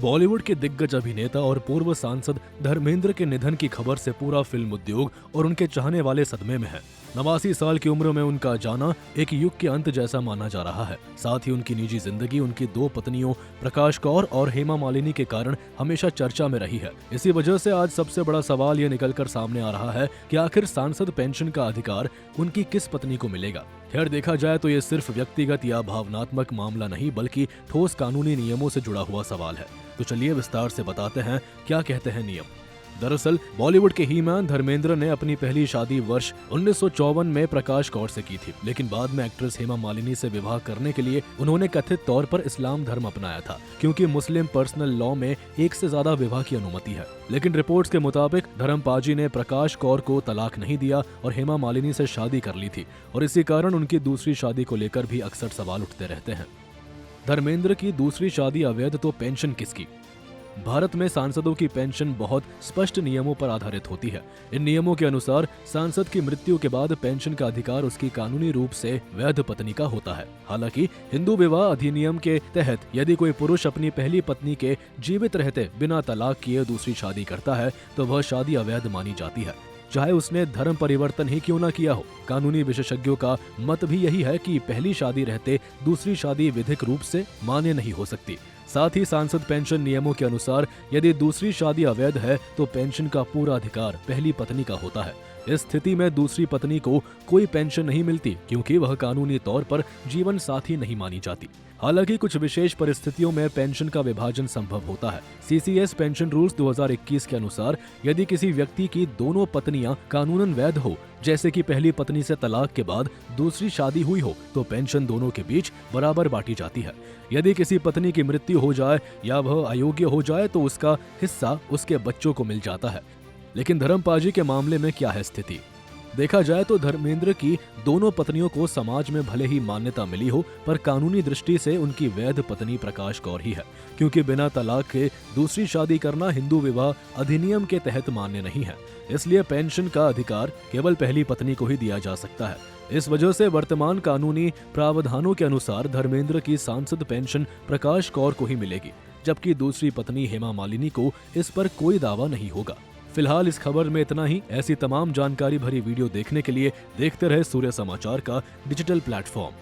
बॉलीवुड के दिग्गज अभिनेता और पूर्व सांसद धर्मेंद्र के निधन की खबर से पूरा फिल्म उद्योग और उनके चाहने वाले सदमे में है। 89 साल की उम्र में उनका जाना एक युग के अंत जैसा माना जा रहा है। साथ ही उनकी निजी जिंदगी उनकी दो पत्नियों प्रकाश कौर और हेमा मालिनी के कारण हमेशा चर्चा में रही है। इसी वजह से आज सबसे बड़ा सवाल ये निकलकर सामने आ रहा है कि आखिर सांसद पेंशन का अधिकार उनकी किस पत्नी को मिलेगा। खैर, देखा जाए तो ये सिर्फ व्यक्तिगत या भावनात्मक मामला नहीं बल्कि ठोस कानूनी नियमों से जुड़ा हुआ सवाल है। तो चलिए विस्तार से बताते हैं क्या कहते हैं नियम। दरअसल बॉलीवुड के ही-मैन धर्मेंद्र ने अपनी पहली शादी वर्ष 1954 में प्रकाश कौर से की थी, लेकिन बाद में एक्ट्रेस हेमा मालिनी से विवाह करने के लिए उन्होंने कथित तौर पर इस्लाम धर्म अपनाया था, क्योंकि मुस्लिम पर्सनल लॉ में एक से ज्यादा विवाह की अनुमति है। लेकिन रिपोर्ट्स के मुताबिक धर्मपाजी ने प्रकाश कौर को तलाक नहीं दिया और हेमा मालिनी से शादी कर ली थी, और इसी कारण उनकी दूसरी शादी को लेकर भी अक्सर सवाल उठते रहते हैं। धर्मेंद्र की दूसरी शादी अवैध तो पेंशन किसकी? भारत में सांसदों की पेंशन बहुत स्पष्ट नियमों पर आधारित होती है। इन नियमों के अनुसार सांसद की मृत्यु के बाद पेंशन का अधिकार उसकी कानूनी रूप से वैध पत्नी का होता है। हालांकि हिंदू विवाह अधिनियम के तहत यदि कोई पुरुष अपनी पहली पत्नी के जीवित रहते बिना तलाक किए दूसरी शादी करता है तो वह शादी अवैध मानी जाती है, चाहे उसने धर्म परिवर्तन ही क्यों न किया हो। कानूनी विशेषज्ञों का मत भी यही है कि पहली शादी रहते दूसरी शादी विधिक रूप से मान्य नहीं हो सकती। साथ ही सांसद पेंशन नियमों के अनुसार यदि दूसरी शादी अवैध है तो पेंशन का पूरा अधिकार पहली पत्नी का होता है। इस स्थिति में दूसरी पत्नी को कोई पेंशन नहीं मिलती, क्योंकि वह कानूनी तौर पर जीवन साथी नहीं मानी जाती। हालांकि कुछ विशेष परिस्थितियों में पेंशन का विभाजन संभव होता है। सीसीएस पेंशन रूल्स 2021 के अनुसार यदि किसी व्यक्ति की दोनों पत्नियां कानूनन वैध हो, जैसे कि पहली पत्नी से तलाक के बाद दूसरी शादी हुई हो, तो पेंशन दोनों के बीच बराबर बांटी जाती है। यदि किसी पत्नी की मृत्यु हो जाए या वह अयोग्य हो जाए तो उसका हिस्सा उसके बच्चों को मिल जाता है। लेकिन धर्मपाजी के मामले में क्या है स्थिति? देखा जाए तो धर्मेंद्र की दोनों पत्नियों को समाज में भले ही मान्यता मिली हो, पर कानूनी दृष्टि से उनकी वैध पत्नी प्रकाश कौर ही है, क्योंकि बिना तलाक के दूसरी शादी करना हिंदू विवाह अधिनियम के तहत मान्य नहीं है। इसलिए पेंशन का अधिकार केवल पहली पत्नी को ही दिया जा सकता है। इस वजह से वर्तमान कानूनी प्रावधानों के अनुसार धर्मेंद्र की सांसद पेंशन प्रकाश कौर को ही मिलेगी, जबकि दूसरी पत्नी हेमा मालिनी को इस पर कोई दावा नहीं होगा। फिलहाल इस खबर में इतना ही। ऐसी तमाम जानकारी भरी वीडियो देखने के लिए देखते रहे सूर्य समाचार का डिजिटल प्लेटफॉर्म।